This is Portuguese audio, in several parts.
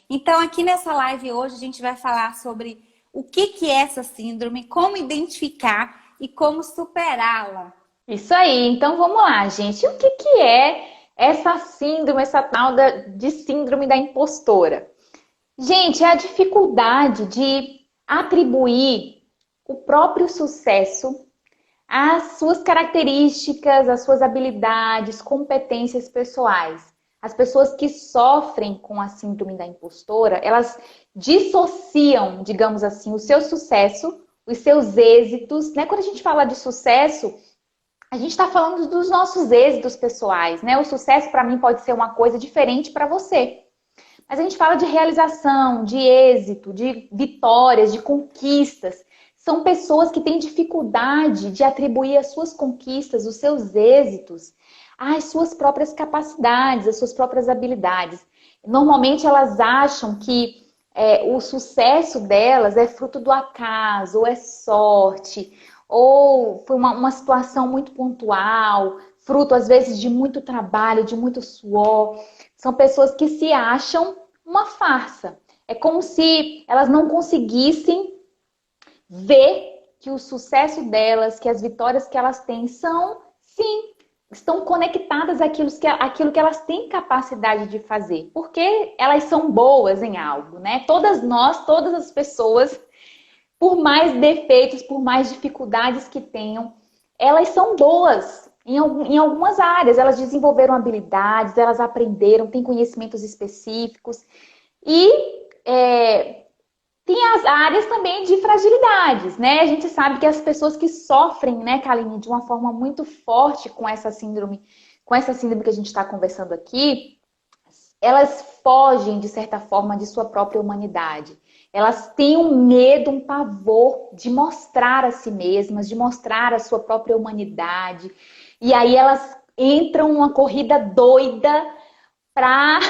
Então, aqui nessa live hoje, a gente vai falar sobre o que é essa síndrome, como identificar e como superá-la. Isso aí, então vamos lá, gente. O que é essa síndrome, essa de síndrome da impostora? Gente, é a dificuldade de atribuir o próprio sucesso às suas características, às suas habilidades, competências pessoais. As pessoas que sofrem com a síndrome da impostora, elas dissociam, digamos assim, o seu sucesso, os seus êxitos, né? Quando a gente fala de sucesso, a gente está falando dos nossos êxitos pessoais, né? O sucesso para mim pode ser uma coisa diferente para você. Mas a gente fala de realização, de êxito, de vitórias, de conquistas. São pessoas que têm dificuldade de atribuir as suas conquistas, os seus êxitos, às suas próprias capacidades, às suas próprias habilidades. Normalmente elas acham que o sucesso delas é fruto do acaso, ou é sorte, ou foi uma situação muito pontual, fruto às vezes de muito trabalho, de muito suor. São pessoas que se acham uma farsa. É como se elas não conseguissem ver que o sucesso delas, que as vitórias que elas têm são, sim, estão conectadas àquilo que elas têm capacidade de fazer. Porque elas são boas em algo, né? Todas nós, todas as pessoas, por mais defeitos, por mais dificuldades que tenham, elas são boas em algumas áreas. Elas desenvolveram habilidades, elas aprenderam, têm conhecimentos específicos. E tem as áreas também de fragilidades, né? A gente sabe que as pessoas que sofrem, né, Kaline, de uma forma muito forte com essa síndrome que a gente está conversando aqui, elas fogem, de certa forma, de sua própria humanidade. Elas têm um medo, um pavor de mostrar a si mesmas, de mostrar a sua própria humanidade. E aí elas entram numa corrida doida para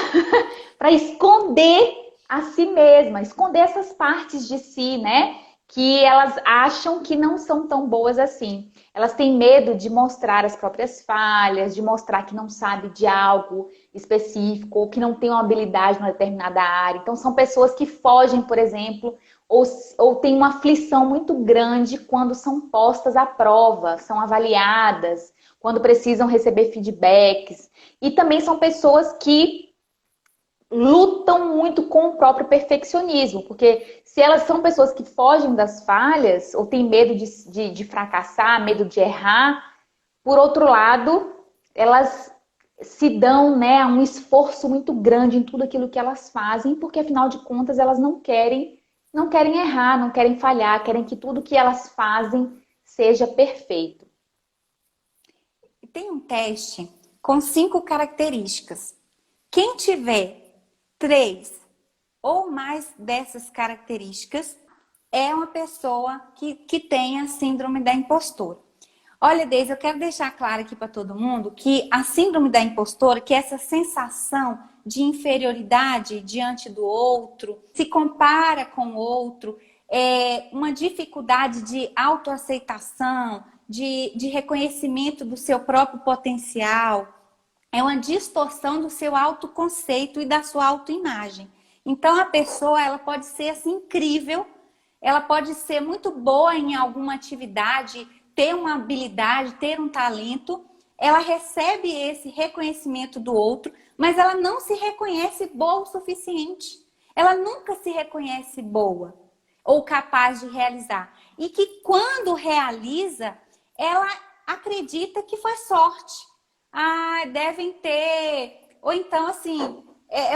esconder a si mesma, esconder essas partes de si, né? Que elas acham que não são tão boas assim. Elas têm medo de mostrar as próprias falhas, de mostrar que não sabe de algo específico, ou que não tem uma habilidade numa determinada área. Então, são pessoas que fogem, por exemplo, ou têm uma aflição muito grande quando são postas à prova, são avaliadas, quando precisam receber feedbacks. E também são pessoas que lutam muito com o próprio perfeccionismo, porque se elas são pessoas que fogem das falhas, ou têm medo de fracassar, medo de errar, por outro lado, elas se dão, né, a um esforço muito grande em tudo aquilo que elas fazem, porque afinal de contas elas não querem errar, não querem falhar, querem que tudo que elas fazem seja perfeito. Tem um teste com 5 características. Quem tiver 3 ou mais dessas características é uma pessoa que tem a síndrome da impostora. Olha, Deise, eu quero deixar claro aqui para todo mundo que a síndrome da impostora, que é essa sensação de inferioridade diante do outro, se compara com o outro, é uma dificuldade de autoaceitação, de reconhecimento do seu próprio potencial, é uma distorção do seu autoconceito e da sua autoimagem. Então, a pessoa ela pode ser assim, incrível, ela pode ser muito boa em alguma atividade, ter uma habilidade, ter um talento, ela recebe esse reconhecimento do outro, mas ela não se reconhece boa o suficiente. Ela nunca se reconhece boa ou capaz de realizar. E que quando realiza, ela acredita que foi sorte. Ah, devem ter. Ou então, assim,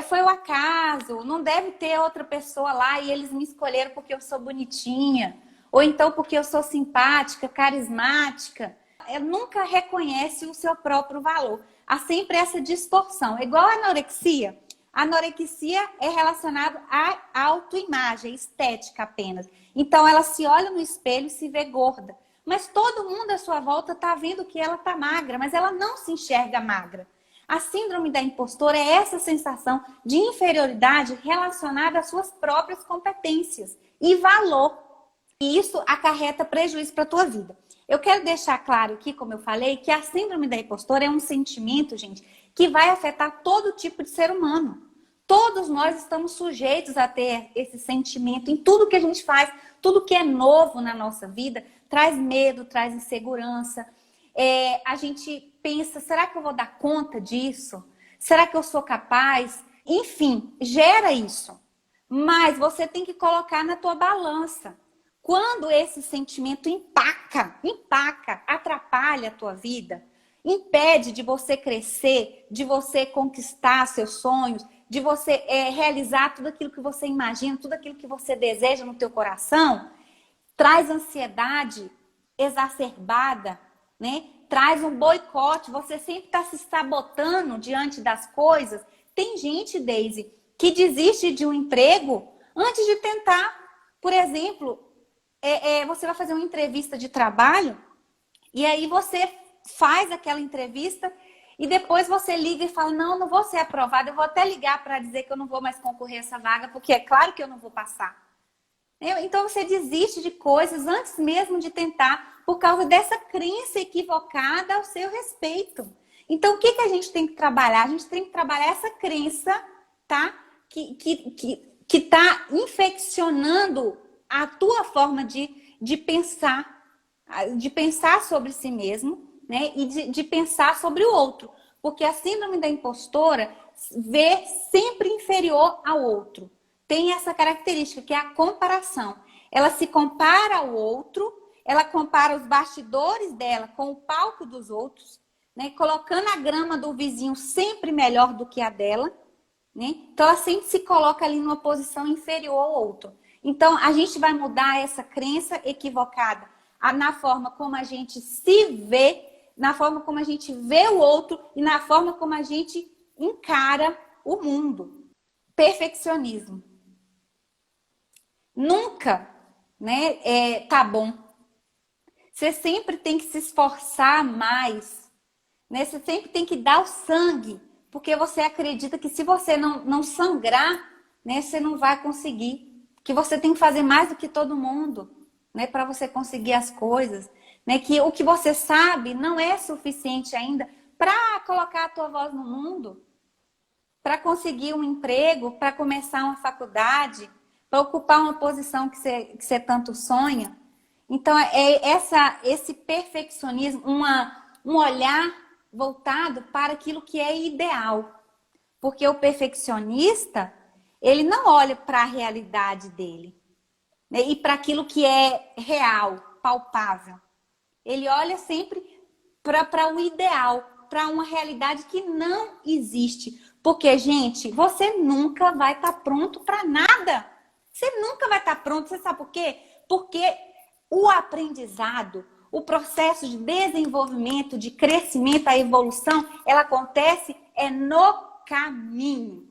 foi o acaso, não deve ter outra pessoa lá e eles me escolheram porque eu sou bonitinha. Ou então porque eu sou simpática, carismática. Nunca reconhece o seu próprio valor. Há sempre essa distorção. É igual a anorexia. A anorexia é relacionada à autoimagem, estética apenas. Então, ela se olha no espelho e se vê gorda. Mas todo mundo à sua volta está vendo que ela está magra, mas ela não se enxerga magra. A síndrome da impostora é essa sensação de inferioridade relacionada às suas próprias competências e valor. E isso acarreta prejuízo para a tua vida. Eu quero deixar claro aqui, como eu falei, que a síndrome da impostora é um sentimento, gente, que vai afetar todo tipo de ser humano. todos nós estamos sujeitos a ter esse sentimento em tudo que a gente faz, tudo que é novo na nossa vida, traz medo, traz insegurança. A gente pensa, será que eu vou dar conta disso? Será que eu sou capaz? Enfim, gera isso. Mas você tem que colocar na tua balança. Quando esse sentimento empaca, atrapalha a tua vida, impede de você crescer, de você conquistar seus sonhos, de você realizar tudo aquilo que você imagina, tudo aquilo que você deseja no teu coração, traz ansiedade exacerbada, né? Traz um boicote, você sempre está se sabotando diante das coisas. Tem gente, Deise, que desiste de um emprego antes de tentar. Por exemplo, você vai fazer uma entrevista de trabalho e aí você faz aquela entrevista e depois você liga e fala, não vou ser aprovada, eu vou até ligar para dizer que eu não vou mais concorrer a essa vaga, porque é claro que eu não vou passar. Então você desiste de coisas antes mesmo de tentar, por causa dessa crença equivocada ao seu respeito. Então o que a gente tem que trabalhar? A gente tem que trabalhar essa crença, tá? Que tá infeccionando a tua forma de pensar sobre si mesmo, né? E de pensar sobre o outro. Porque a síndrome da impostora vê sempre inferior ao outro. Tem essa característica, que é a comparação. Ela se compara ao outro, ela compara os bastidores dela com o palco dos outros, né? Colocando a grama do vizinho sempre melhor do que a dela, né? Então, ela sempre se coloca ali numa posição inferior ao outro. Então, a gente vai mudar essa crença equivocada na forma como a gente se vê, na forma como a gente vê o outro e na forma como a gente encara o mundo. Perfeccionismo. Nunca, né, tá bom. Você sempre tem que se esforçar mais, né? Você sempre tem que dar o sangue, porque você acredita que se você não sangrar, né, você não vai conseguir. Que você tem que fazer mais do que todo mundo, né, para você conseguir as coisas, né? Que o que você sabe não é suficiente ainda para colocar a tua voz no mundo, para conseguir um emprego, para começar uma faculdade, para ocupar uma posição que você tanto sonha. Então, esse perfeccionismo, um olhar voltado para aquilo que é ideal. Porque o perfeccionista, ele não olha para a realidade dele, né? E para aquilo que é real, palpável. Ele olha sempre para o ideal, para uma realidade que não existe. Porque, gente, você nunca vai estar pronto para nada. Você nunca vai estar pronto. Você sabe por quê? Porque o aprendizado, o processo de desenvolvimento, de crescimento, a evolução, ela acontece no caminho.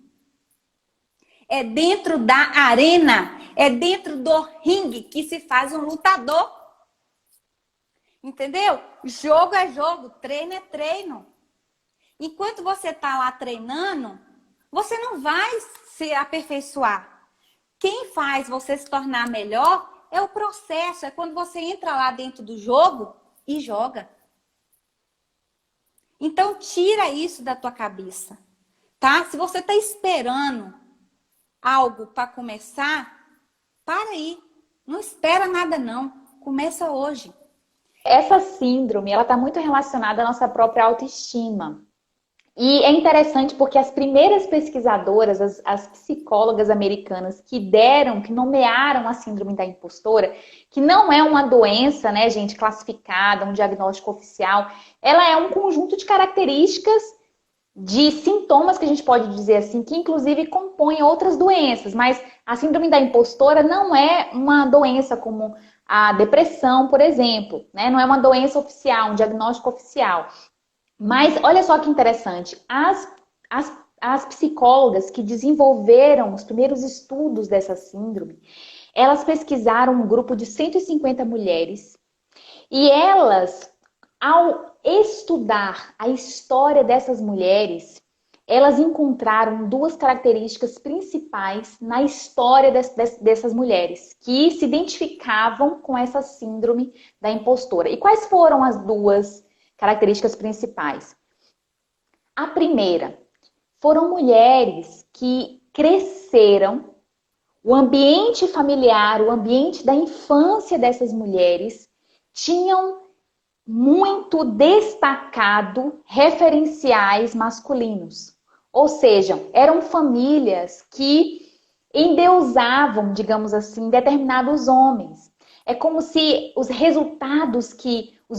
É dentro da arena, é dentro do ringue que se faz um lutador. Entendeu? Jogo é jogo, treino é treino. Enquanto você está lá treinando, você não vai se aperfeiçoar. Quem faz você se tornar melhor é o processo, é quando você entra lá dentro do jogo e joga. Então, tira isso da tua cabeça, tá? Se você está esperando algo para começar, para aí. Não espera nada, não. Começa hoje. Essa síndrome, ela está muito relacionada à nossa própria autoestima. E é interessante porque as primeiras pesquisadoras, as psicólogas americanas que nomearam a síndrome da impostora, que não é uma doença, né, gente, classificada, um diagnóstico oficial, ela é um conjunto de características, de sintomas que a gente pode dizer assim, que inclusive compõem outras doenças, mas a síndrome da impostora não é uma doença como a depressão, por exemplo, né? Não é uma doença oficial, um diagnóstico oficial. Mas olha só que interessante, as psicólogas que desenvolveram os primeiros estudos dessa síndrome, elas pesquisaram um grupo de 150 mulheres e elas, ao estudar a história dessas mulheres, elas encontraram duas características principais na história dessas mulheres que se identificavam com essa síndrome da impostora. E quais foram as duas características principais? A primeira, foram mulheres que cresceram, o ambiente familiar, o ambiente da infância dessas mulheres tinham muito destacado referenciais masculinos. Ou seja, eram famílias que endeusavam, digamos assim, determinados homens. É como se os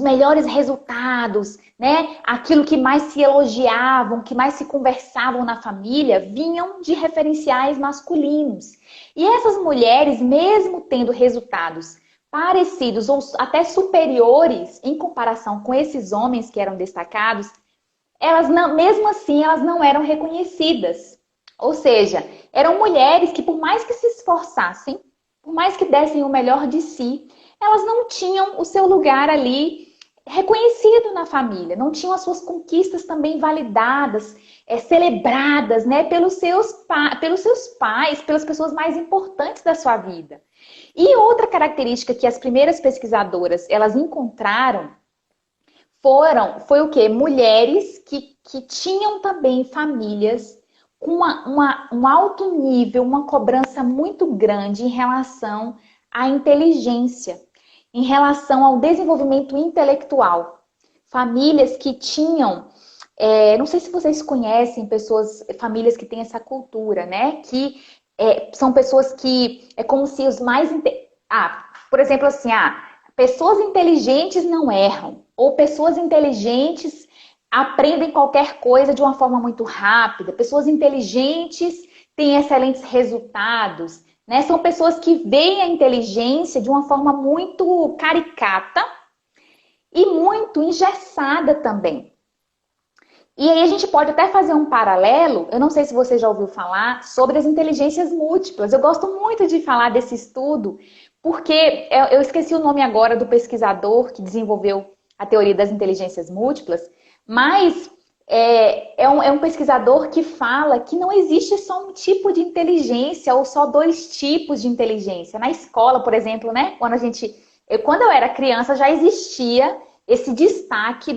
melhores resultados, né, aquilo que mais se elogiavam, que mais se conversavam na família, vinham de referenciais masculinos. E essas mulheres, mesmo tendo resultados parecidos ou até superiores em comparação com esses homens que eram destacados, elas não, mesmo assim, elas não eram reconhecidas. Ou seja, eram mulheres que, por mais que se esforçassem, por mais que dessem o melhor de si, elas não tinham o seu lugar ali reconhecido na família, não tinham as suas conquistas também validadas, celebradas, né, pelos seus pais, pelas pessoas mais importantes da sua vida. E outra característica que as primeiras pesquisadoras elas encontraram foi o quê? Mulheres que tinham também famílias com um alto nível, uma cobrança muito grande em relação à inteligência, em relação ao desenvolvimento intelectual. Famílias que tinham, não sei se vocês conhecem famílias que têm essa cultura, né? Que são pessoas que é como se os mais... por exemplo, assim, pessoas inteligentes não erram, ou pessoas inteligentes aprendem qualquer coisa de uma forma muito rápida, pessoas inteligentes têm excelentes resultados, né? São pessoas que veem a inteligência de uma forma muito caricata e muito engessada também. E aí a gente pode até fazer um paralelo, eu não sei se você já ouviu falar, sobre as inteligências múltiplas. Eu gosto muito de falar desse estudo, porque eu esqueci o nome agora do pesquisador que desenvolveu a teoria das inteligências múltiplas, mas é um pesquisador que fala que não existe só um tipo de inteligência ou só dois tipos de inteligência. Na escola, por exemplo, né? Quando eu era criança, já existia esse destaque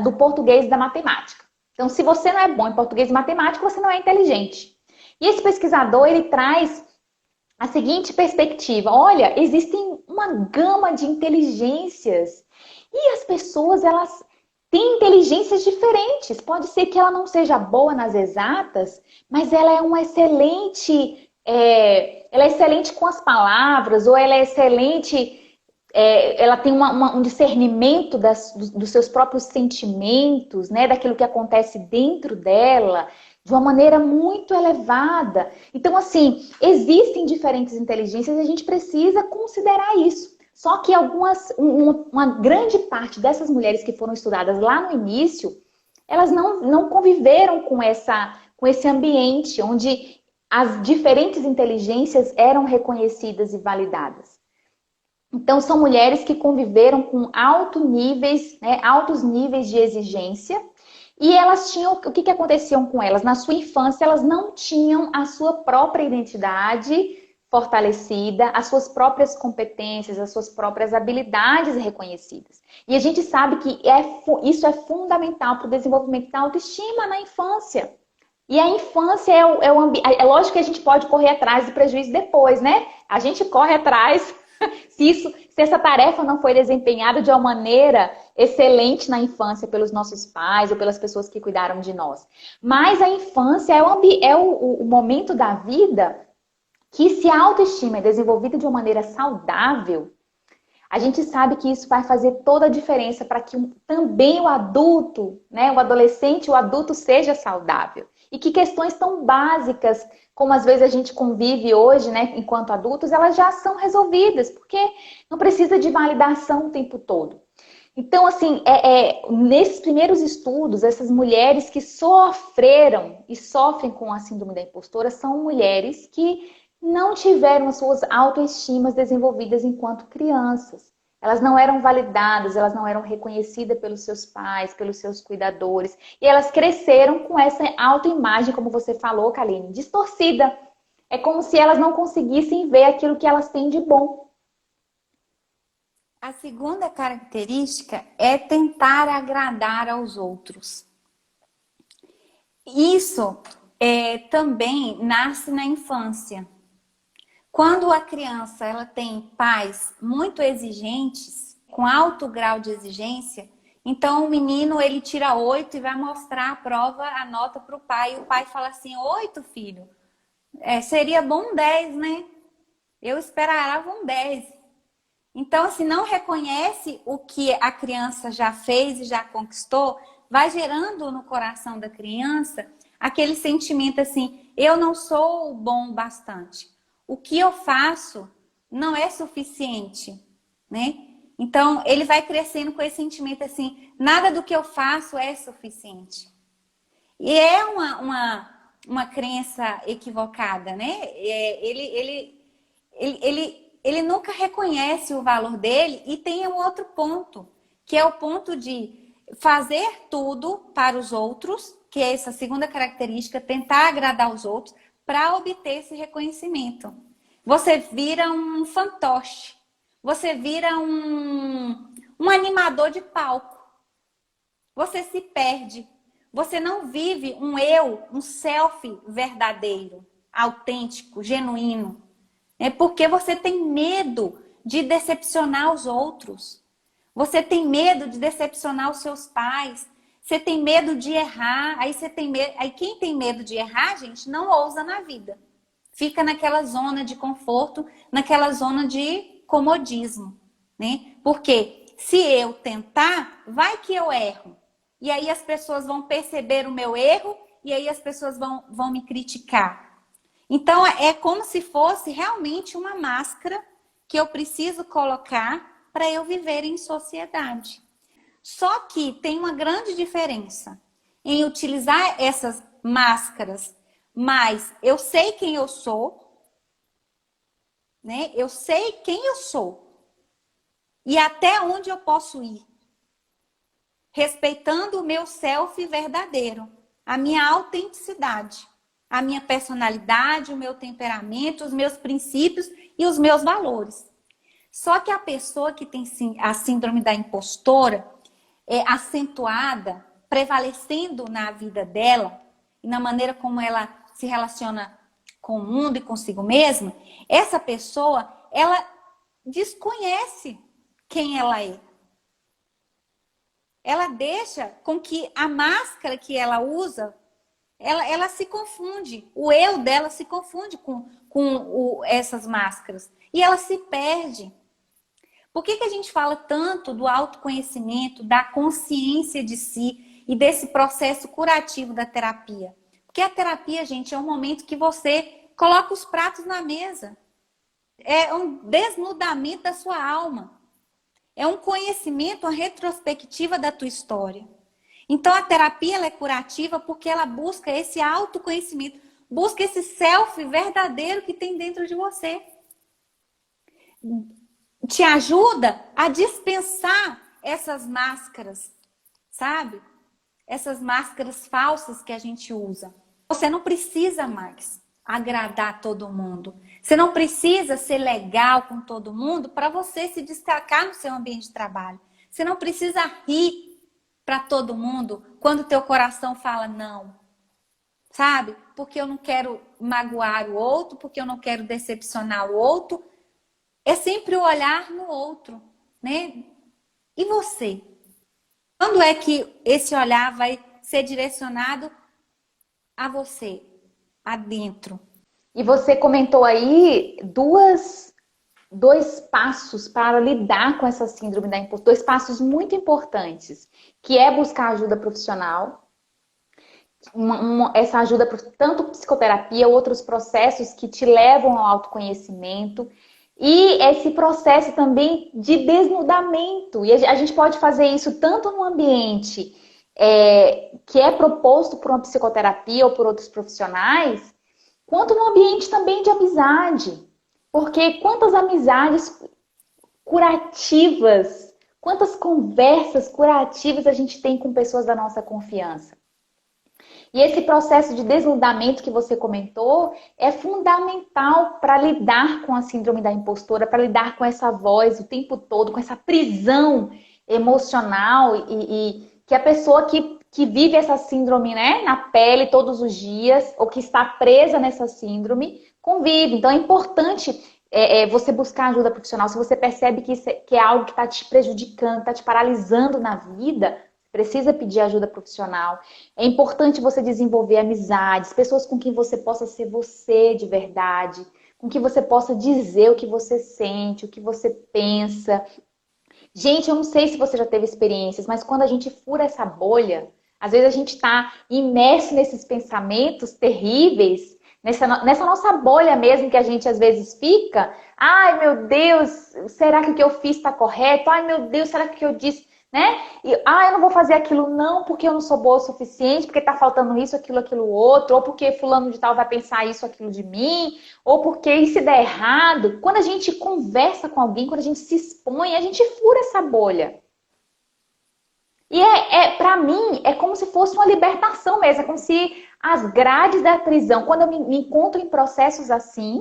do português e da matemática. Então, se você não é bom em português e matemática, você não é inteligente. E esse pesquisador, ele traz a seguinte perspectiva. Olha, existem uma gama de inteligências. E as pessoas, elas têm inteligências diferentes. Pode ser que ela não seja boa nas exatas, mas ela é uma excelente... ela é excelente com as palavras, ou ela é excelente... ela tem um discernimento dos seus próprios sentimentos, né? Daquilo que acontece dentro dela, de uma maneira muito elevada. Então, assim, existem diferentes inteligências e a gente precisa considerar isso. Só que uma grande parte dessas mulheres que foram estudadas lá no início, elas não conviveram com esse ambiente onde as diferentes inteligências eram reconhecidas e validadas. Então, são mulheres que conviveram com altos níveis de exigência. E elas tinham... O que acontecia com elas? Na sua infância, elas não tinham a sua própria identidade fortalecida, as suas próprias competências, as suas próprias habilidades reconhecidas. E a gente sabe que isso é fundamental para o desenvolvimento da autoestima na infância. E a infância é lógico que a gente pode correr atrás do prejuízo depois, né? A gente corre atrás... Se essa tarefa não foi desempenhada de uma maneira excelente na infância pelos nossos pais ou pelas pessoas que cuidaram de nós. Mas a infância é o momento da vida que, se a autoestima é desenvolvida de uma maneira saudável, a gente sabe que isso vai fazer toda a diferença para que também o adulto, né, o adolescente, o adulto seja saudável. E que questões tão básicas, como às vezes a gente convive hoje, né, enquanto adultos, elas já são resolvidas, porque não precisa de validação o tempo todo. Então, assim, nesses primeiros estudos, essas mulheres que sofreram e sofrem com a síndrome da impostora são mulheres que não tiveram as suas autoestimas desenvolvidas enquanto crianças. Elas não eram validadas, elas não eram reconhecidas pelos seus pais, pelos seus cuidadores. E elas cresceram com essa autoimagem, como você falou, Kaline, distorcida. É como se elas não conseguissem ver aquilo que elas têm de bom. A segunda característica é tentar agradar aos outros. Isso também nasce na infância. Quando a criança ela tem pais muito exigentes, com alto grau de exigência, então o menino ele tira 8 e vai mostrar a prova, a nota para o pai. E o pai fala assim, 8, filho? Seria bom 10, né? Eu esperava um 10. Então, assim, não reconhece o que a criança já fez e já conquistou, vai gerando no coração da criança aquele sentimento assim, eu não sou bom o bastante. O que eu faço não é suficiente, né? Então, ele vai crescendo com esse sentimento assim, nada do que eu faço é suficiente. E é uma crença equivocada, né? Ele nunca reconhece o valor dele e tem um outro ponto, que é o ponto de fazer tudo para os outros, que é essa segunda característica, tentar agradar os outros para obter esse reconhecimento. Você vira um fantoche, você vira um animador de palco, você se perde, você não vive um eu, um self verdadeiro, autêntico, genuíno. É porque você tem medo de decepcionar os outros. Você tem medo de decepcionar os seus pais. Você tem medo de errar. Aí você tem medo. Aí quem tem medo de errar, gente, não ousa na vida. Fica naquela zona de conforto, naquela zona de comodismo, né? Porque se eu tentar, vai que eu erro. E aí as pessoas vão perceber o meu erro e aí as pessoas vão me criticar. Então, é como se fosse realmente uma máscara que eu preciso colocar para eu viver em sociedade. Só que tem uma grande diferença em utilizar essas máscaras, mas eu sei quem eu sou, né? Eu sei quem eu sou e até onde eu posso ir, respeitando o meu self verdadeiro, a minha autenticidade. A minha personalidade, o meu temperamento, os meus princípios e os meus valores. Só que a pessoa que tem a síndrome da impostora é acentuada, prevalecendo na vida dela e na maneira como ela se relaciona com o mundo e consigo mesma, essa pessoa, ela desconhece quem ela é. Ela deixa com que a máscara que ela usa ela se confunde, o eu dela se confunde com essas máscaras e ela se perde. Por que a gente fala tanto do autoconhecimento, da consciência de si e desse processo curativo da terapia? Porque a terapia, gente, é um momento que você coloca os pratos na mesa. É um desnudamento da sua alma. É um conhecimento, uma retrospectiva da tua história. Então, a terapia ela é curativa porque ela busca esse autoconhecimento, busca esse self verdadeiro que tem dentro de você. Te ajuda a dispensar essas máscaras, sabe? Essas máscaras falsas que a gente usa. Você não precisa mais agradar todo mundo. Você não precisa ser legal com todo mundo para você se destacar no seu ambiente de trabalho. Você não precisa rir para todo mundo quando teu coração fala não, sabe? Porque eu não quero magoar o outro, porque eu não quero decepcionar o outro. É sempre o olhar no outro, né? E você? Quando é que esse olhar vai ser direcionado a você, adentro? E você comentou aí dois passos para lidar com essa síndrome da impostora, dois passos muito importantes, que é buscar ajuda profissional, essa ajuda, tanto psicoterapia, outros processos que te levam ao autoconhecimento, e esse processo também de desnudamento. E a gente pode fazer isso tanto no ambiente que é proposto por uma psicoterapia ou por outros profissionais, quanto no ambiente também de amizade. Porque quantas amizades curativas, quantas conversas curativas a gente tem com pessoas da nossa confiança. E esse processo de desnudamento que você comentou é fundamental para lidar com a síndrome da impostora, para lidar com essa voz o tempo todo, com essa prisão emocional e que a pessoa que que vive essa síndrome, né, na pele todos os dias, ou que está presa nessa síndrome, convive. Então é importante você buscar ajuda profissional. Se você percebe que é algo que está te prejudicando, está te paralisando na vida, precisa pedir ajuda profissional. É importante você desenvolver amizades, pessoas com quem você possa ser você de verdade, com que você possa dizer o que você sente, o que você pensa. Gente, eu não sei se você já teve experiências, mas quando a gente fura essa bolha, às vezes a gente está imerso nesses pensamentos terríveis, nessa nossa bolha mesmo que a gente às vezes fica. Ai, meu Deus, será que o que eu fiz está correto? Ai, meu Deus, será que o que eu disse, né? E, eu não vou fazer aquilo não, porque eu não sou boa o suficiente, porque tá faltando isso, aquilo, outro, ou porque fulano de tal vai pensar isso, aquilo de mim, ou porque e se der errado. Quando a gente conversa com alguém, quando a gente se expõe, a gente fura essa bolha. E para mim, é como se fosse uma libertação mesmo, é como se as grades da prisão, quando eu me encontro em processos assim,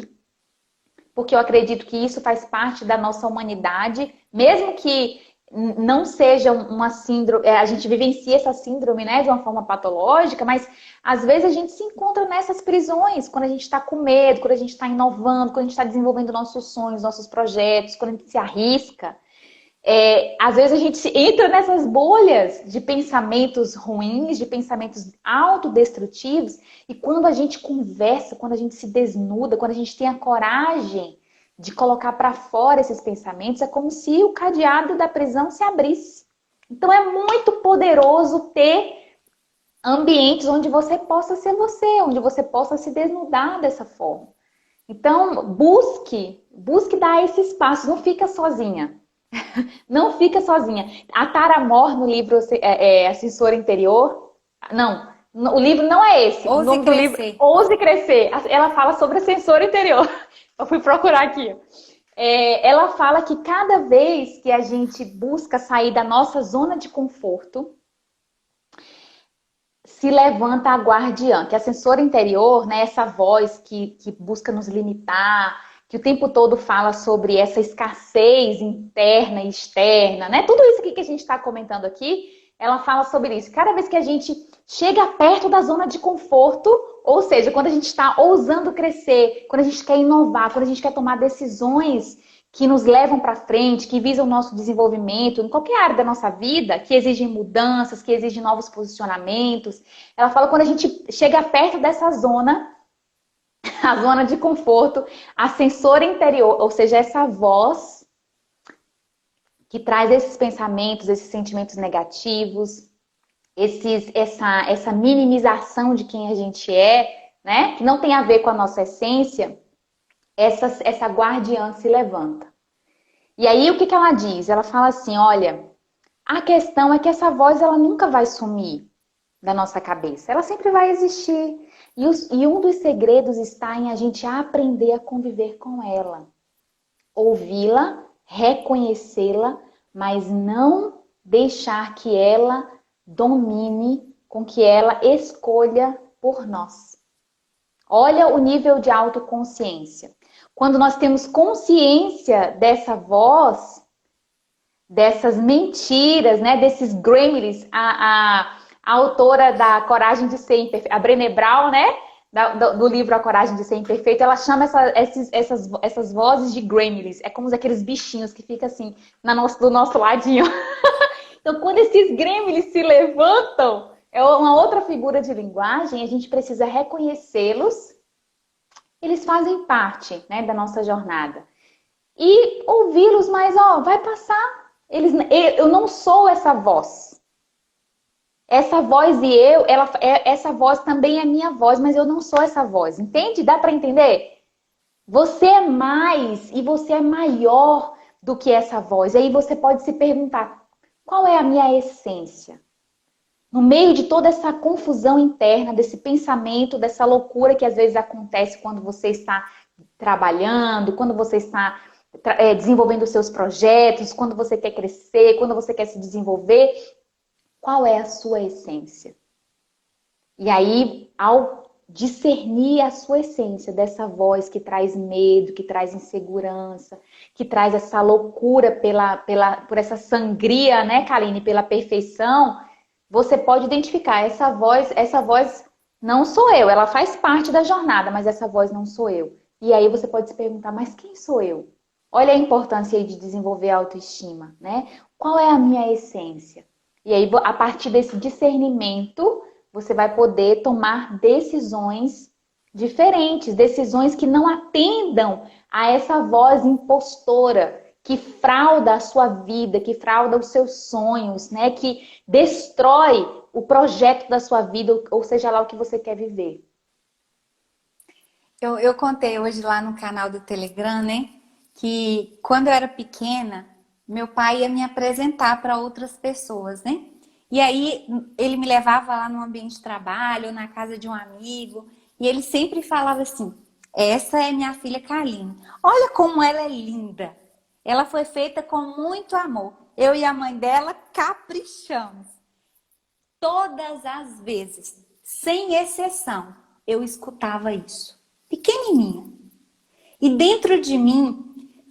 porque eu acredito que isso faz parte da nossa humanidade, mesmo que não seja uma síndrome, a gente vivencia essa síndrome, né, de uma forma patológica, mas às vezes a gente se encontra nessas prisões, quando a gente está com medo, quando a gente está inovando, quando a gente está desenvolvendo nossos sonhos, nossos projetos, quando a gente se arrisca. Às vezes a gente entra nessas bolhas de pensamentos ruins, de pensamentos autodestrutivos, e quando a gente conversa, quando a gente se desnuda, quando a gente tem a coragem de colocar para fora esses pensamentos, é como se o cadeado da prisão se abrisse. Então é muito poderoso ter ambientes onde você possa ser você, onde você possa se desnudar dessa forma. Então busque dar esse espaço, não fica sozinha. Não fica sozinha. A Tara Mohr, no livro Assessor Interior, não, o livro não é esse. Ouse o nome Crescer. do livro Ouse Crescer. Ela fala sobre ascensor interior. Eu fui procurar aqui. Ela fala que cada vez que a gente busca sair da nossa zona de conforto, se levanta a guardiã, que é ascensor interior, né, essa voz que busca nos limitar, que o tempo todo fala sobre essa escassez interna e externa, né? Tudo isso que a gente está comentando aqui, ela fala sobre isso. Cada vez que a gente chega perto da zona de conforto, ou seja, quando a gente está ousando crescer, quando a gente quer inovar, quando a gente quer tomar decisões que nos levam para frente, que visam o nosso desenvolvimento, em qualquer área da nossa vida, que exigem mudanças, que exigem novos posicionamentos. Ela fala quando a gente chega perto dessa zona, a zona de conforto, ascensor interior, ou seja, essa voz que traz esses pensamentos, esses sentimentos negativos, essa minimização de quem a gente é, né? Que não tem a ver com a nossa essência, essa guardiã se levanta. E aí o que ela diz? Ela fala assim, olha, a questão é que essa voz ela nunca vai sumir da nossa cabeça, ela sempre vai existir. E um dos segredos está em a gente aprender a conviver com ela. Ouvi-la, reconhecê-la, mas não deixar que ela domine, com que ela escolha por nós. Olha o nível de autoconsciência. Quando nós temos consciência dessa voz, dessas mentiras, né, desses gremlins, a autora da Coragem de Ser Imperfeito, a Brené Brown, né, do livro A Coragem de Ser Imperfeito, ela chama essas vozes de gremlins. É como aqueles bichinhos que ficam assim do nosso ladinho. Então, quando esses gremlins se levantam, é uma outra figura de linguagem, a gente precisa reconhecê-los. Eles fazem parte, né, da nossa jornada. E ouvi-los, mas vai passar. Eu não sou essa voz. Essa voz essa voz também é minha voz, mas eu não sou essa voz. Entende? Dá para entender? Você é mais e você é maior do que essa voz. E aí você pode se perguntar, qual é a minha essência? No meio de toda essa confusão interna, desse pensamento, dessa loucura que às vezes acontece quando você está trabalhando, quando você está desenvolvendo os seus projetos, quando você quer crescer, quando você quer se desenvolver, qual é a sua essência? E aí, ao discernir a sua essência dessa voz que traz medo, que traz insegurança, que traz essa loucura por essa sangria, né, Kaline, pela perfeição, você pode identificar essa voz não sou eu, ela faz parte da jornada, mas essa voz não sou eu. E aí você pode se perguntar, mas quem sou eu? Olha a importância aí de desenvolver a autoestima, né? Qual é a minha essência? E aí, a partir desse discernimento, você vai poder tomar decisões diferentes, decisões que não atendam a essa voz impostora que frauda a sua vida, que frauda os seus sonhos, né? Que destrói o projeto da sua vida, ou seja lá o que você quer viver. Eu contei hoje lá no canal do Telegram, né? Que quando eu era pequena, meu pai ia me apresentar para outras pessoas, né? E aí ele me levava lá no ambiente de trabalho, na casa de um amigo, e ele sempre falava assim: essa é minha filha Kaline. Olha como ela é linda. Ela foi feita com muito amor. Eu e a mãe dela caprichamos. Todas as vezes, sem exceção, eu escutava isso. Pequenininha. E dentro de mim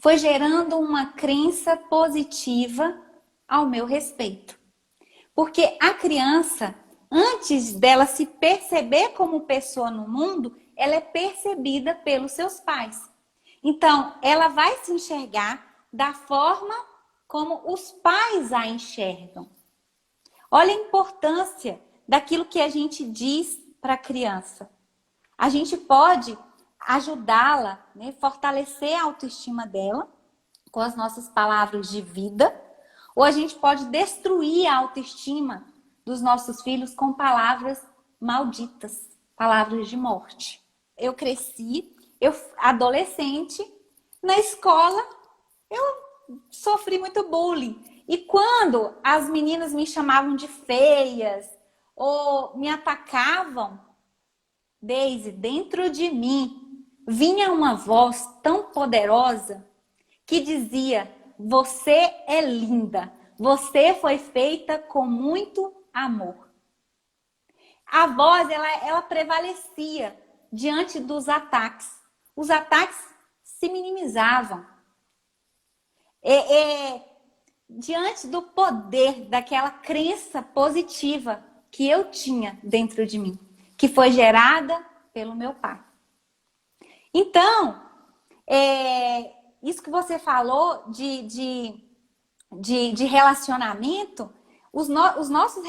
foi gerando uma crença positiva ao meu respeito. Porque a criança, antes dela se perceber como pessoa no mundo, ela é percebida pelos seus pais. Então, ela vai se enxergar da forma como os pais a enxergam. Olha a importância daquilo que a gente diz para a criança. A gente pode ajudá-la, né, fortalecer a autoestima dela com as nossas palavras de vida, ou a gente pode destruir a autoestima dos nossos filhos com palavras malditas, palavras de morte. Eu cresci, adolescente, na escola, eu sofri muito bullying. E quando as meninas me chamavam de feias ou me atacavam, Deise, dentro de mim vinha uma voz tão poderosa que dizia: você é linda, você foi feita com muito amor. A voz, ela prevalecia diante dos ataques. Os ataques se minimizavam. Diante do poder daquela crença positiva que eu tinha dentro de mim, que foi gerada pelo meu pai. Então, isso que você falou de relacionamento, os nossos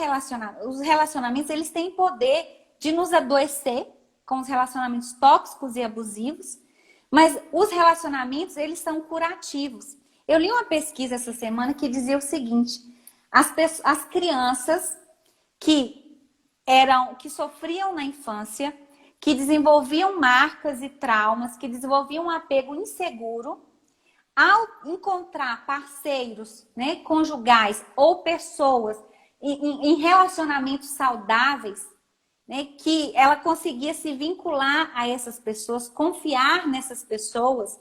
relacionamentos, eles têm poder de nos adoecer com os relacionamentos tóxicos e abusivos, mas os relacionamentos, eles são curativos. Eu li uma pesquisa essa semana que dizia o seguinte: as crianças que sofriam na infância, que desenvolviam marcas e traumas, que desenvolviam um apego inseguro, ao encontrar parceiros, né, conjugais ou pessoas em relacionamentos saudáveis, né, que ela conseguia se vincular a essas pessoas, confiar nessas pessoas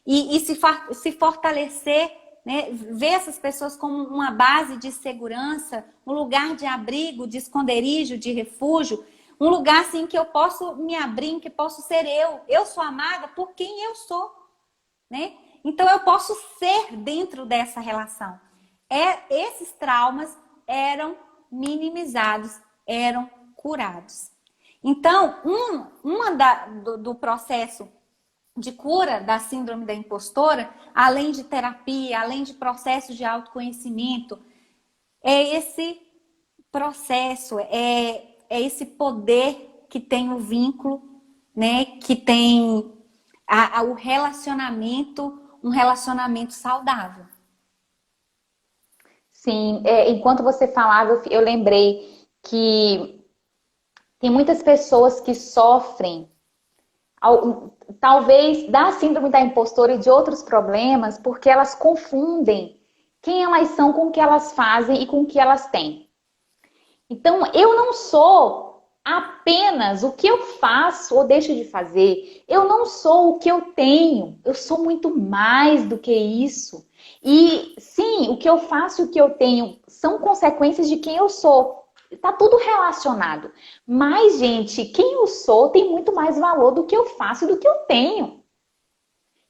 e se fortalecer, né, ver essas pessoas como uma base de segurança, um lugar de abrigo, de esconderijo, de refúgio, um lugar assim que eu posso me abrir, em que posso ser eu. Eu sou amada por quem eu sou, né? Então eu posso ser dentro dessa relação. Esses traumas eram minimizados, eram curados. Então, do processo de cura da síndrome da impostora, além de terapia, além de processos de autoconhecimento, é esse processo, é esse poder que tem o vínculo, né? Que tem o relacionamento, um relacionamento saudável. Sim, enquanto você falava, eu lembrei que tem muitas pessoas que sofrem, talvez da síndrome da impostora e de outros problemas, porque elas confundem quem elas são com o que elas fazem e com o que elas têm. Então, eu não sou apenas o que eu faço ou deixo de fazer. Eu não sou o que eu tenho. Eu sou muito mais do que isso. E sim, o que eu faço e o que eu tenho são consequências de quem eu sou. Tá tudo relacionado. Mas, gente, quem eu sou tem muito mais valor do que eu faço e do que eu tenho.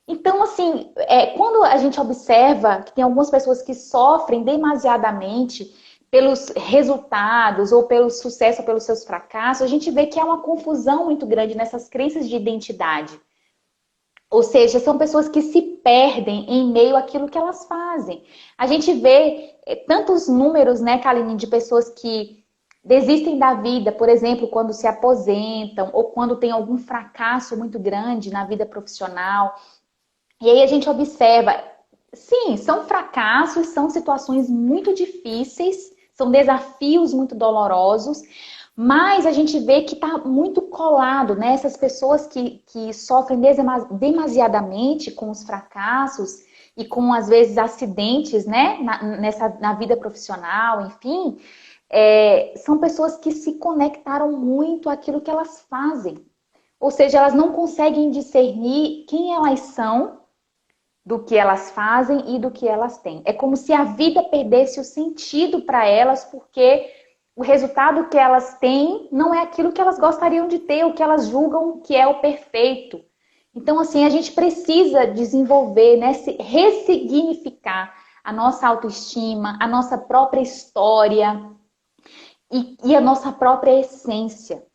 Então, assim, quando a gente observa que tem algumas pessoas que sofrem demasiadamente pelos resultados, ou pelo sucesso, ou pelos seus fracassos, a gente vê que há uma confusão muito grande nessas crenças de identidade. Ou seja, são pessoas que se perdem em meio àquilo que elas fazem. A gente vê tantos números, né, Kaline, de pessoas que desistem da vida, por exemplo, quando se aposentam, ou quando tem algum fracasso muito grande na vida profissional. E aí a gente observa, sim, são fracassos, são situações muito difíceis, são desafios muito dolorosos, mas a gente vê que está muito colado, né? Essas pessoas que sofrem demasiadamente com os fracassos e com, às vezes, acidentes, né? Na vida profissional, enfim, são pessoas que se conectaram muito àquilo que elas fazem. Ou seja, elas não conseguem discernir quem elas são do que elas fazem e do que elas têm. É como se a vida perdesse o sentido para elas, porque o resultado que elas têm não é aquilo que elas gostariam de ter, o que elas julgam que é o perfeito. Então, assim, a gente precisa desenvolver, né, ressignificar a nossa autoestima, a nossa própria história e a nossa própria essência,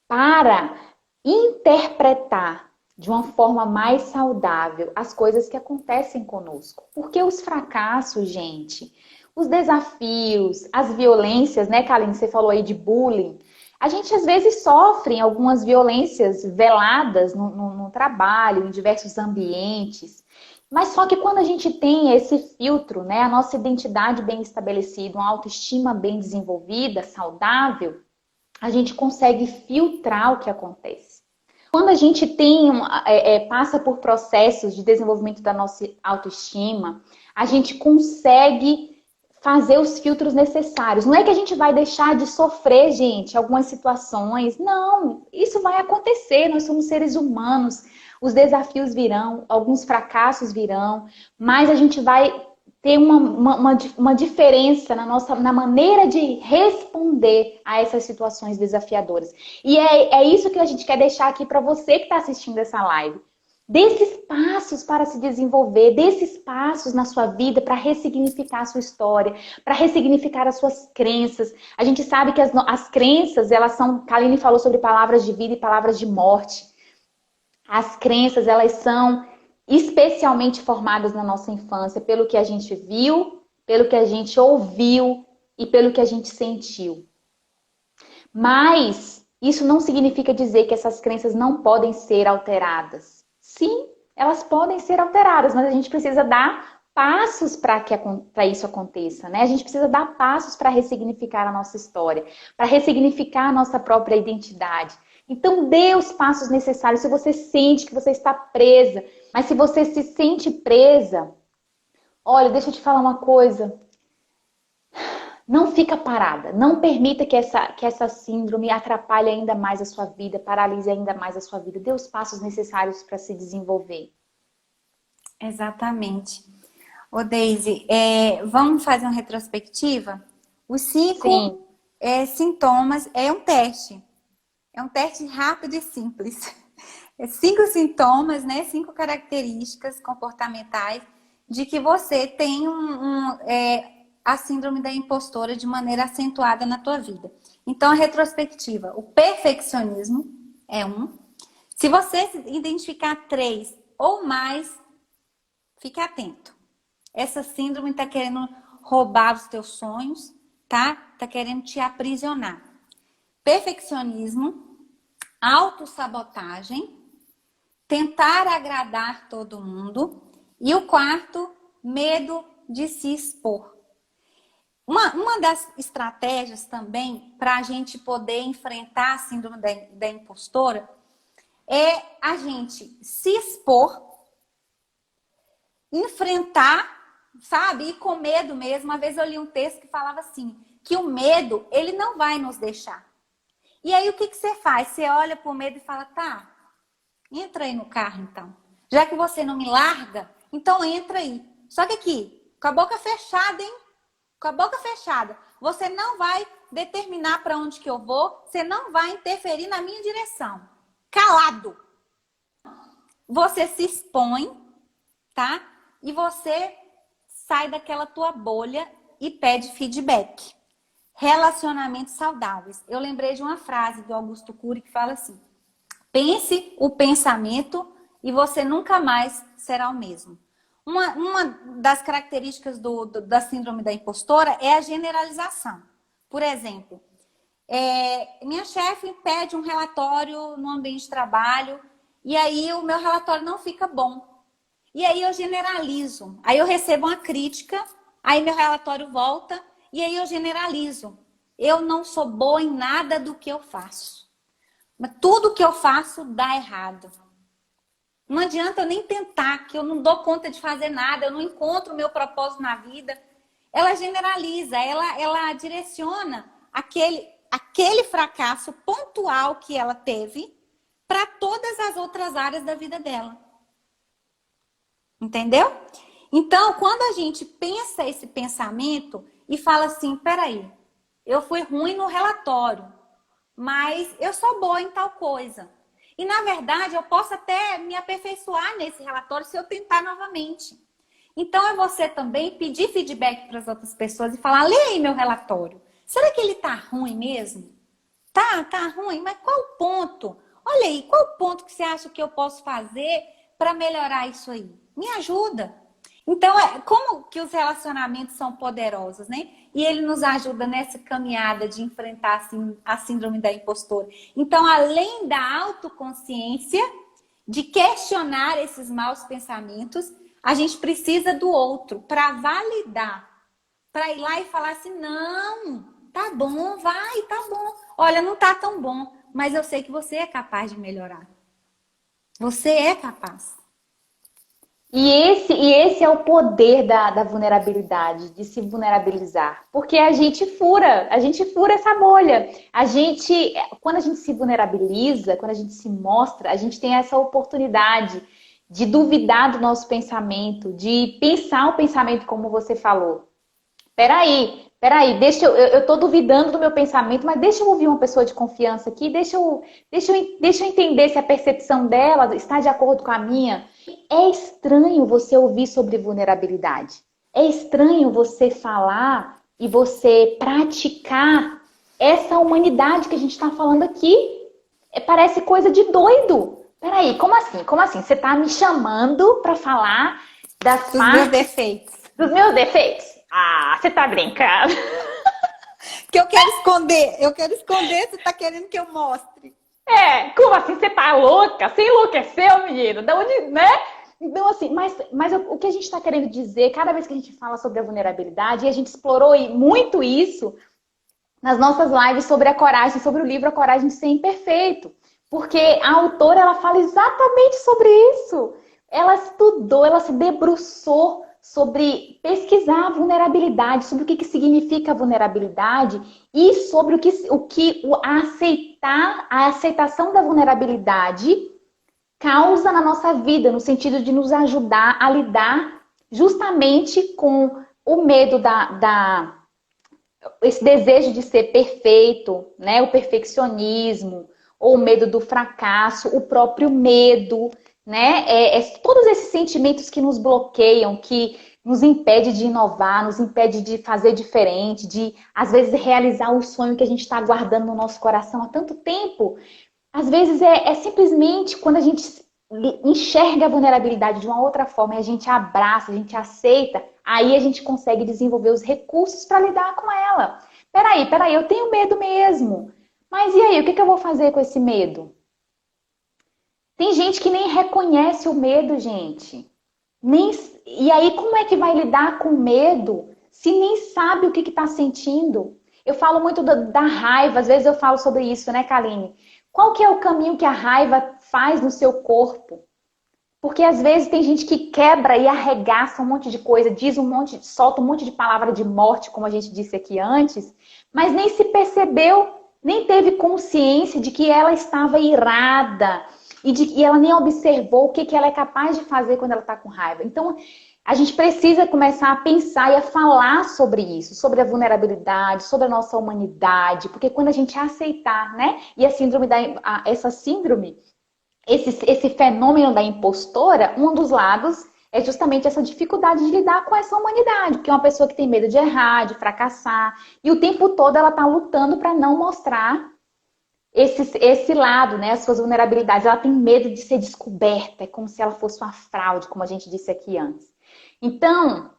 para interpretar de uma forma mais saudável as coisas que acontecem conosco. Porque os fracassos, gente, os desafios, as violências, né, Kaline, você falou aí de bullying, a gente às vezes sofre algumas violências veladas no trabalho, em diversos ambientes. Mas só que quando a gente tem esse filtro, né, a nossa identidade bem estabelecida, uma autoestima bem desenvolvida, saudável, a gente consegue filtrar o que acontece. Quando a gente passa por processos de desenvolvimento da nossa autoestima, a gente consegue fazer os filtros necessários. Não é que a gente vai deixar de sofrer, gente, algumas situações. Não, isso vai acontecer. Nós somos seres humanos. Os desafios virão, alguns fracassos virão, mas a gente vai ter uma diferença na maneira de responder a essas situações desafiadoras. E é isso que a gente quer deixar aqui para você que está assistindo essa live. Dê esses passos para se desenvolver, dê esses passos na sua vida para ressignificar a sua história, para ressignificar as suas crenças. A gente sabe que as crenças, elas são, Kaline falou sobre palavras de vida e palavras de morte. As crenças, elas são especialmente formadas na nossa infância pelo que a gente viu, pelo que a gente ouviu e pelo que a gente sentiu. Mas isso não significa dizer que essas crenças não podem ser alteradas. Sim, elas podem ser alteradas, mas a gente precisa dar passos para isso aconteça, né? A gente precisa dar passos para ressignificar a nossa história, para ressignificar a nossa própria identidade. Então, dê os passos necessários. Se você sente que você está presa, mas se você se sente presa, olha, deixa eu te falar uma coisa. Não fica parada. Não permita que essa síndrome atrapalhe ainda mais a sua vida, paralise ainda mais a sua vida. Dê os passos necessários para se desenvolver. Exatamente. Ô, Deise, vamos fazer uma retrospectiva? Os 5 sintomas é um teste. É um teste rápido e simples. 5 sintomas, né? 5 características comportamentais de que você tem a síndrome da impostora de maneira acentuada na tua vida. Então, a retrospectiva. O perfeccionismo é um. Se você identificar 3 ou mais, fique atento. Essa síndrome está querendo roubar os teus sonhos, tá? Está querendo te aprisionar. Perfeccionismo, autossabotagem, tentar agradar todo mundo e o 4, medo de se expor. Uma das estratégias também para a gente poder enfrentar a síndrome da impostora é a gente se expor, enfrentar, sabe? E com medo mesmo. Uma vez eu li um texto que falava assim, que o medo, ele não vai nos deixar. E aí, o que você faz? Você olha pro medo e fala, tá, entra aí no carro, então. Já que você não me larga, então entra aí. Só que aqui, com a boca fechada, hein? Com a boca fechada. Você não vai determinar para onde que eu vou, você não vai interferir na minha direção. Calado. Você se expõe, tá? E você sai daquela tua bolha e pede feedback. Relacionamentos saudáveis. Eu lembrei de uma frase do Augusto Cury que fala assim: pense o pensamento e você nunca mais será o mesmo. Uma das características da síndrome da impostora é a generalização. Por exemplo, minha chefe pede um relatório no ambiente de trabalho e aí o meu relatório não fica bom. E aí eu generalizo. Aí eu recebo uma crítica, aí meu relatório volta e aí eu generalizo. Eu não sou boa em nada do que eu faço. Mas tudo que eu faço dá errado. Não adianta eu nem tentar, que eu não dou conta de fazer nada, eu não encontro o meu propósito na vida. Ela generaliza, ela direciona aquele fracasso pontual que ela teve para todas as outras áreas da vida dela. Entendeu? Então, quando a gente pensa esse pensamento e fala assim, peraí, eu fui ruim no relatório, mas eu sou boa em tal coisa. E, na verdade, eu posso até me aperfeiçoar nesse relatório se eu tentar novamente. Então, é você também pedir feedback para as outras pessoas e falar, lê aí meu relatório. Será que ele tá ruim mesmo? Tá ruim, mas qual o ponto? Olha aí, qual o ponto que você acha que eu posso fazer para melhorar isso aí? Me ajuda. Então, como que os relacionamentos são poderosos, né? E ele nos ajuda nessa caminhada de enfrentar assim, a síndrome da impostora. Então, além da autoconsciência, de questionar esses maus pensamentos, a gente precisa do outro para validar, para ir lá e falar assim, não, tá bom, vai, tá bom. Olha, não tá tão bom, mas eu sei que você é capaz de melhorar. Você é capaz. E esse é o poder da vulnerabilidade, de se vulnerabilizar. Porque a gente fura essa bolha. Quando a gente se vulnerabiliza, quando a gente se mostra, a gente tem essa oportunidade de duvidar do nosso pensamento, de pensar o pensamento como você falou. Peraí, eu tô duvidando do meu pensamento, mas deixa eu ouvir uma pessoa de confiança aqui, deixa eu entender se a percepção dela está de acordo com a minha. É estranho você ouvir sobre vulnerabilidade. É estranho você falar e você praticar essa humanidade que a gente está falando aqui. Parece coisa de doido. Peraí, como assim? Como assim? Você está me chamando para falar Dos meus defeitos. dos meus defeitos? Ah, você tá brincando. Que eu quero esconder, você tá querendo que eu mostre. Como assim? Você tá louca? Você enlouqueceu, menino? Da onde, né? Então, assim, mas o que a gente tá querendo dizer, cada vez que a gente fala sobre a vulnerabilidade, e a gente explorou muito isso nas nossas lives sobre a coragem, sobre o livro A Coragem de Ser Imperfeito. Porque a autora, ela fala exatamente sobre isso. Ela estudou, ela se debruçou sobre pesquisar a vulnerabilidade, sobre o que significa a vulnerabilidade e sobre a aceitação da vulnerabilidade causa na nossa vida, no sentido de nos ajudar a lidar justamente com o medo esse desejo de ser perfeito, né? O perfeccionismo, ou o medo do fracasso, o próprio medo, né? Todos esses sentimentos que nos bloqueiam, que nos impede de inovar, nos impede de fazer diferente, de, às vezes, realizar o sonho que a gente está guardando no nosso coração há tanto tempo. Às vezes, é simplesmente quando a gente enxerga a vulnerabilidade de uma outra forma e a gente abraça, a gente aceita, aí a gente consegue desenvolver os recursos para lidar com ela. Peraí, eu tenho medo mesmo. Mas e aí, o que eu vou fazer com esse medo? Tem gente que nem reconhece o medo, gente. E aí, como é que vai lidar com medo se nem sabe o que está sentindo? Eu falo muito da raiva, às vezes eu falo sobre isso, né, Kaline? Qual que é o caminho que a raiva faz no seu corpo? Porque às vezes tem gente que quebra e arregaça um monte de coisa, solta um monte de palavra de morte, como a gente disse aqui antes, mas nem se percebeu, nem teve consciência de que ela estava irada e ela nem observou o que ela é capaz de fazer quando ela está com raiva. Então, a gente precisa começar a pensar e a falar sobre isso, sobre a vulnerabilidade, sobre a nossa humanidade, porque quando a gente aceitar, né? E esse fenômeno da impostora, um dos lados é justamente essa dificuldade de lidar com essa humanidade, porque é uma pessoa que tem medo de errar, de fracassar, e o tempo todo ela tá lutando para não mostrar esse lado, né, as suas vulnerabilidades. Ela tem medo de ser descoberta, é como se ela fosse uma fraude, como a gente disse aqui antes. Então,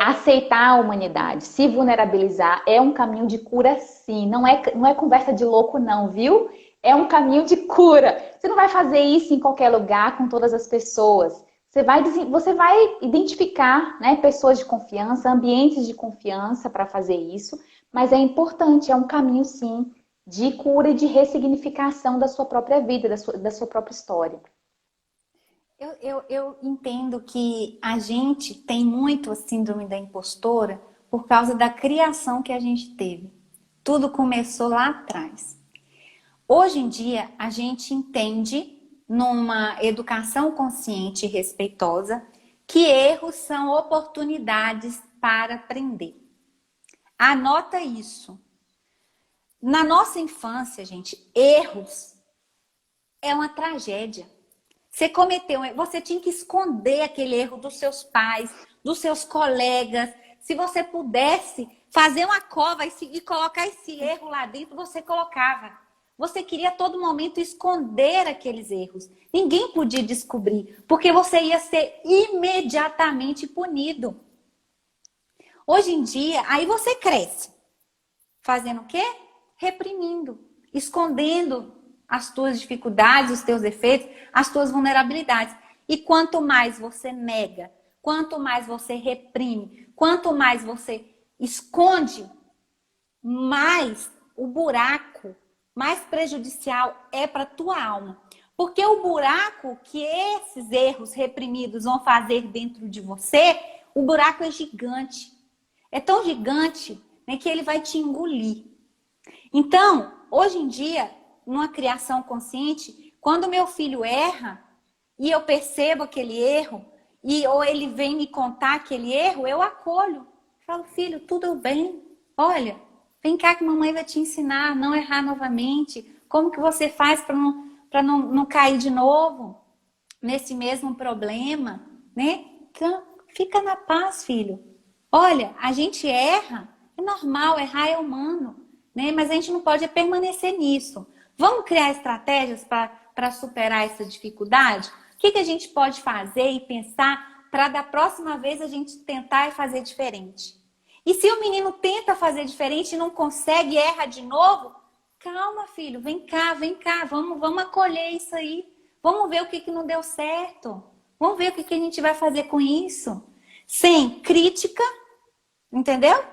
aceitar a humanidade, se vulnerabilizar, é um caminho de cura, sim. Não é conversa de louco, não, viu? É um caminho de cura. Você não vai fazer isso em qualquer lugar, com todas as pessoas. Você vai identificar, né, pessoas de confiança, ambientes de confiança para fazer isso, mas é importante, é um caminho, sim, de cura e de ressignificação da sua própria vida, da sua própria história. Eu entendo que a gente tem muito a síndrome da impostora por causa da criação que a gente teve. Tudo começou lá atrás. Hoje em dia, a gente entende, numa educação consciente e respeitosa, que erros são oportunidades para aprender. Anota isso. Na nossa infância, gente, erros é uma tragédia. Você cometeu, você tinha que esconder aquele erro dos seus pais, dos seus colegas. Se você pudesse fazer uma cova e colocar esse erro lá dentro, você colocava. Você queria a todo momento esconder aqueles erros. Ninguém podia descobrir, porque você ia ser imediatamente punido. Hoje em dia, aí você cresce. Fazendo o quê? Reprimindo, escondendo as tuas dificuldades, os teus defeitos, as tuas vulnerabilidades. E quanto mais você nega, quanto mais você reprime, quanto mais você esconde, mais o buraco, mais prejudicial é para a tua alma. Porque o buraco que esses erros reprimidos vão fazer dentro de você, o buraco é gigante. É tão gigante, né, que ele vai te engolir. Então, hoje em dia, numa criação consciente, quando meu filho erra e eu percebo aquele erro, ou ele vem me contar aquele erro, eu acolho. Falo, filho, tudo bem. Olha, vem cá que mamãe vai te ensinar a não errar novamente. Como que você faz para não cair de novo nesse mesmo problema, né? Então, fica na paz, filho. Olha, a gente erra, é normal, errar é humano, né? Mas a gente não pode permanecer nisso. Vamos criar estratégias para superar essa dificuldade? O que a gente pode fazer e pensar para da próxima vez a gente tentar e fazer diferente? E se o menino tenta fazer diferente e não consegue e erra de novo, calma, filho, vem cá, vamos acolher isso aí. Vamos ver o que não deu certo. Vamos ver o que a gente vai fazer com isso. Sem crítica, entendeu?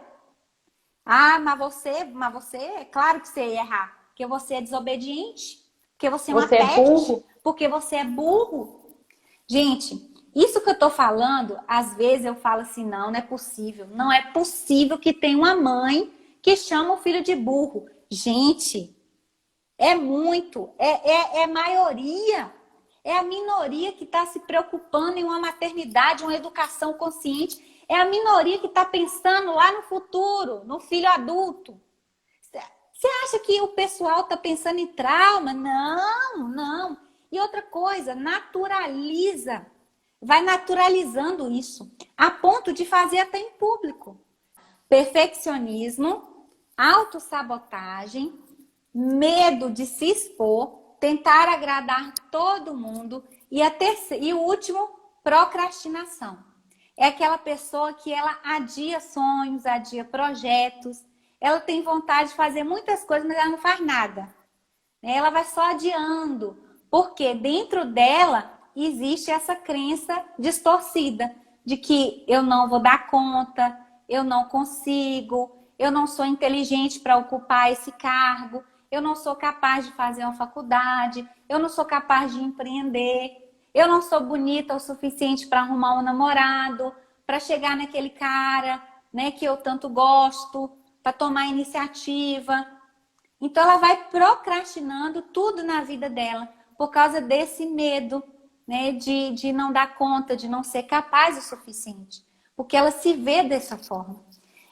Ah, mas você, é claro que você ia errar. Porque você é desobediente, porque você é uma Você é peste, burro. porque você é burro. Gente, isso que eu tô falando, às vezes eu falo assim, não é possível. Não é possível que tenha uma mãe que chama o filho de burro. Gente, é muito, é maioria. É a minoria que está se preocupando em uma maternidade, uma educação consciente. É a minoria que está pensando lá no futuro, no filho adulto. Você acha que o pessoal está pensando em trauma? Não, não. E outra coisa, naturaliza. Vai naturalizando isso, a ponto de fazer até em público. Perfeccionismo, autossabotagem, medo de se expor, tentar agradar todo mundo e o último, procrastinação. É aquela pessoa que ela adia sonhos, adia projetos, ela tem vontade de fazer muitas coisas, mas ela não faz nada. Ela vai só adiando, porque dentro dela existe essa crença distorcida de que eu não vou dar conta, eu não consigo, eu não sou inteligente para ocupar esse cargo, eu não sou capaz de fazer uma faculdade, eu não sou capaz de empreender, eu não sou bonita o suficiente para arrumar um namorado, para chegar naquele cara, né, que eu tanto gosto, para tomar iniciativa. Então ela vai procrastinando tudo na vida dela por causa desse medo, né, de não dar conta, de não ser capaz o suficiente, porque ela se vê dessa forma.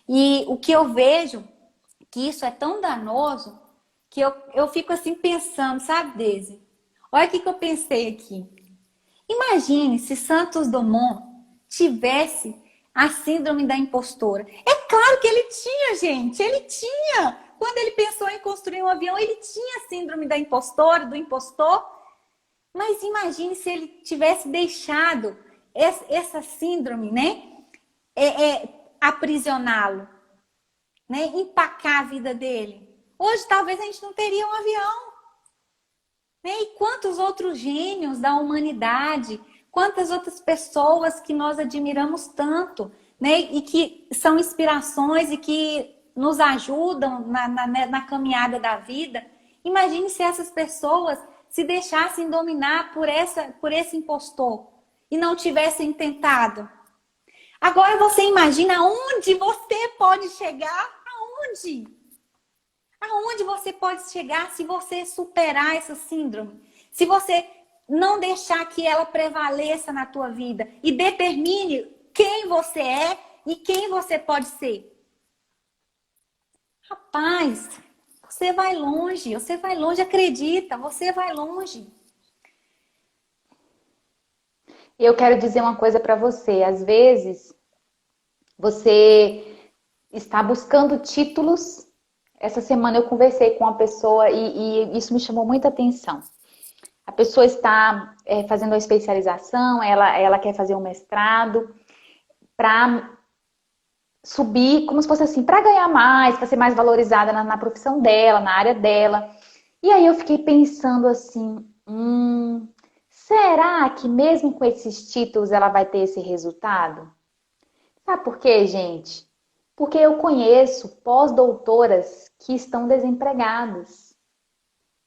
E o que eu vejo, que isso é tão danoso, que eu fico assim pensando, sabe, Deise? Olha o que eu pensei aqui. Imagine se Santos Dumont tivesse a síndrome da impostora. É claro que ele tinha, gente, ele tinha. Quando ele pensou em construir um avião, ele tinha a síndrome da impostora, do impostor. Mas imagine se ele tivesse deixado essa síndrome, né, aprisioná-lo, né, empacar a vida dele. Hoje talvez a gente não teria um avião. Né? E quantos outros gênios da humanidade, quantas outras pessoas que nós admiramos tanto, né? E que são inspirações e que nos ajudam na caminhada da vida. Imagine se essas pessoas se deixassem dominar por esse impostor e não tivessem tentado. Agora você imagina onde você pode chegar? Aonde? Aonde você pode chegar se você superar essa síndrome? Se você não deixar que ela prevaleça na tua vida e determine quem você é e quem você pode ser. Rapaz, você vai longe, acredita, você vai longe. Eu quero dizer uma coisa para você. Às vezes, você está buscando títulos. Essa semana eu conversei com uma pessoa e isso me chamou muita atenção. A pessoa está fazendo uma especialização, ela quer fazer um mestrado para subir, como se fosse assim, para ganhar mais, para ser mais valorizada na profissão dela, na área dela. E aí eu fiquei pensando assim, será que mesmo com esses títulos ela vai ter esse resultado? Sabe por quê, gente? Porque eu conheço pós-doutoras que estão desempregadas.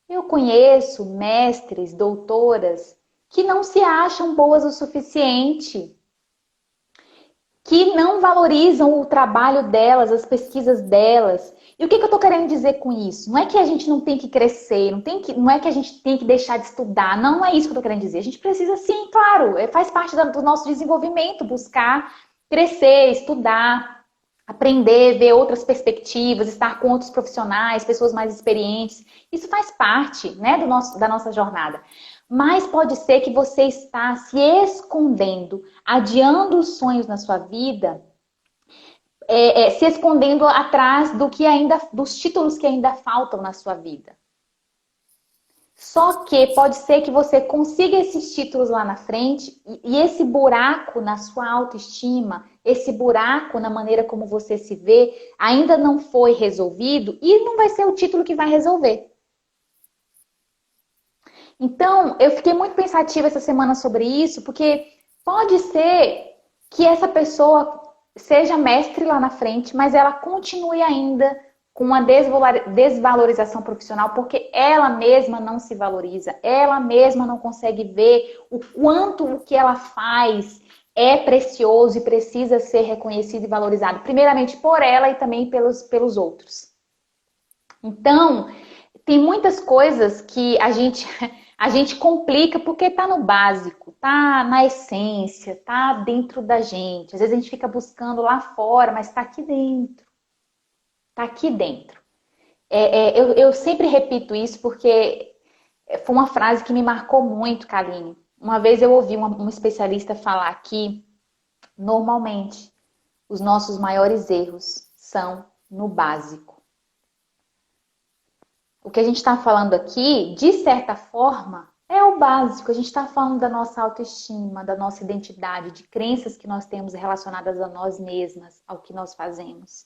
Eu conheço mestres, doutoras que não se acham boas o suficiente, que não valorizam o trabalho delas, as pesquisas delas. E o que eu estou querendo dizer com isso? Não é que a gente não tem que crescer, não é que a gente tem que deixar de estudar, não é isso que eu estou querendo dizer. A gente precisa sim, claro, faz parte do nosso desenvolvimento, buscar crescer, estudar, aprender, ver outras perspectivas, estar com outros profissionais, pessoas mais experientes. Isso faz parte, né, da nossa jornada. Mas pode ser que você está se escondendo, adiando os sonhos na sua vida, se escondendo atrás dos títulos que ainda faltam na sua vida. Só que pode ser que você consiga esses títulos lá na frente e esse buraco na sua autoestima, esse buraco na maneira como você se vê, ainda não foi resolvido e não vai ser o título que vai resolver. Então, eu fiquei muito pensativa essa semana sobre isso, porque pode ser que essa pessoa seja mestre lá na frente, mas ela continue ainda com uma desvalorização profissional, porque ela mesma não se valoriza, ela mesma não consegue ver o quanto o que ela faz é precioso e precisa ser reconhecido e valorizado, primeiramente por ela e também pelos outros. Então, tem muitas coisas que a gente complica porque tá no básico, tá na essência, tá dentro da gente. Às vezes a gente fica buscando lá fora, mas tá aqui dentro. Tá aqui dentro. Eu sempre repito isso porque foi uma frase que me marcou muito, Kaline. Uma vez eu ouvi um especialista falar que, normalmente, os nossos maiores erros são no básico. O que a gente está falando aqui, de certa forma, é o básico. A gente está falando da nossa autoestima, da nossa identidade, de crenças que nós temos relacionadas a nós mesmas, ao que nós fazemos.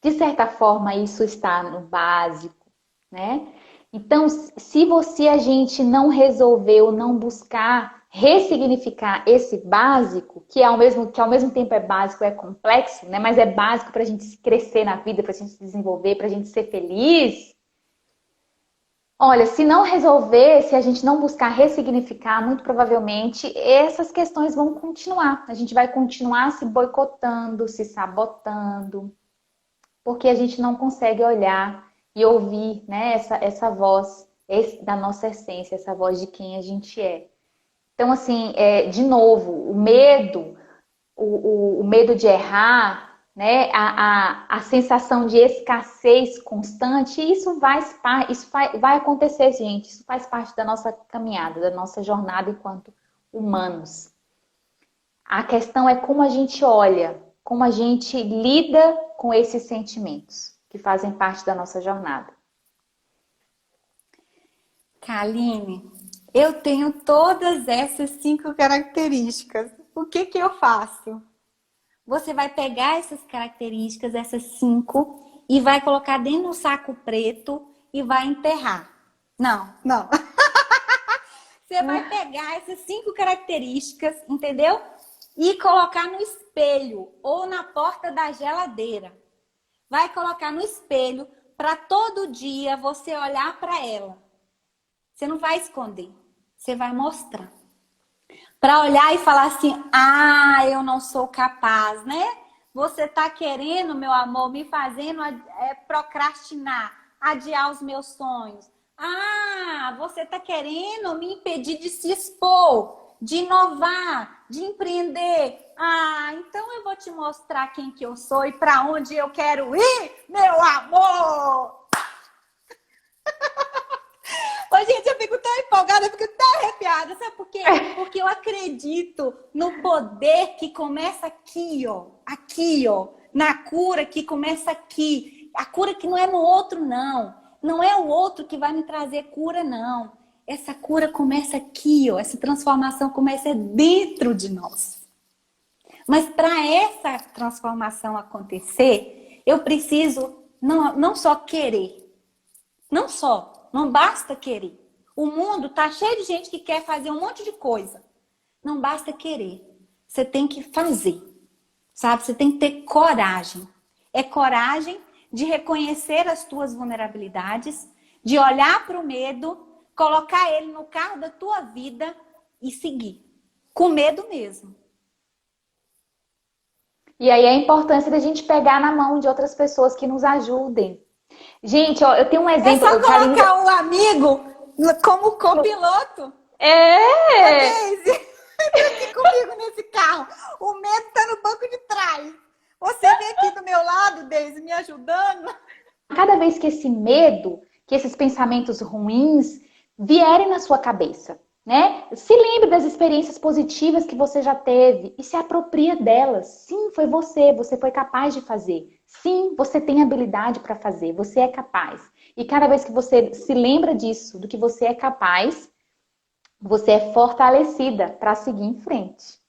De certa forma, isso está no básico, né? Então, se a gente não resolveu, não buscar ressignificar esse básico, que ao mesmo tempo é básico, é complexo, né? Mas é básico para a gente crescer na vida, para a gente se desenvolver, para a gente ser feliz. Olha, se não resolver, se a gente não buscar ressignificar, muito provavelmente essas questões vão continuar. A gente vai continuar se boicotando, se sabotando, porque a gente não consegue olhar e ouvir, né, essa voz da nossa essência, essa voz de quem a gente é. Então, assim, de novo, o medo de errar, né, a sensação de escassez constante, isso vai acontecer, gente. Isso faz parte da nossa caminhada, da nossa jornada enquanto humanos. A questão é como a gente olha, como a gente lida com esses sentimentos que fazem parte da nossa jornada. Kaline, eu tenho todas essas 5 características. O que que eu faço? Você vai pegar essas características, essas 5, e vai colocar dentro de um saco preto e vai enterrar. Não, não. Você vai pegar essas 5 características, entendeu? E colocar no espelho ou na porta da geladeira. Vai colocar no espelho para todo dia você olhar para ela. Você não vai esconder, você vai mostrar. Para olhar e falar assim, ah, eu não sou capaz, né? Você tá querendo, meu amor, me fazendo procrastinar, adiar os meus sonhos. Ah, você tá querendo me impedir de se expor, de inovar, de empreender. Ah, então eu vou te mostrar quem que eu sou e para onde eu quero ir, meu amor! Ô, gente, eu fico tão empolgada, eu fico tão arrepiada. Sabe por quê? Porque eu acredito no poder que começa aqui, ó. Aqui, ó. Na cura que começa aqui. A cura que não é no outro, não. Não é o outro que vai me trazer cura, não. Essa cura começa aqui, ó. Essa transformação começa dentro de nós. Mas para essa transformação acontecer, eu preciso não só querer. Não só. Não basta querer. O mundo tá cheio de gente que quer fazer um monte de coisa. Não basta querer. Você tem que fazer. Sabe? Você tem que ter coragem. É coragem de reconhecer as tuas vulnerabilidades, de olhar para o medo, colocar ele no carro da tua vida e seguir. Com medo mesmo. E aí a importância da gente pegar na mão de outras pessoas que nos ajudem. Gente, ó, eu tenho um exemplo. É só colocar um amigo como copiloto. É! Deise, aqui comigo nesse carro. O medo tá no banco de trás. Você vem aqui do meu lado, Deise, me ajudando. Cada vez que esse medo, que esses pensamentos ruins vierem na sua cabeça, né? Se lembre das experiências positivas que você já teve e se apropria delas. Sim, foi você foi capaz de fazer. Sim, você tem habilidade para fazer, você é capaz. E cada vez que você se lembra disso, do que você é capaz, você é fortalecida para seguir em frente.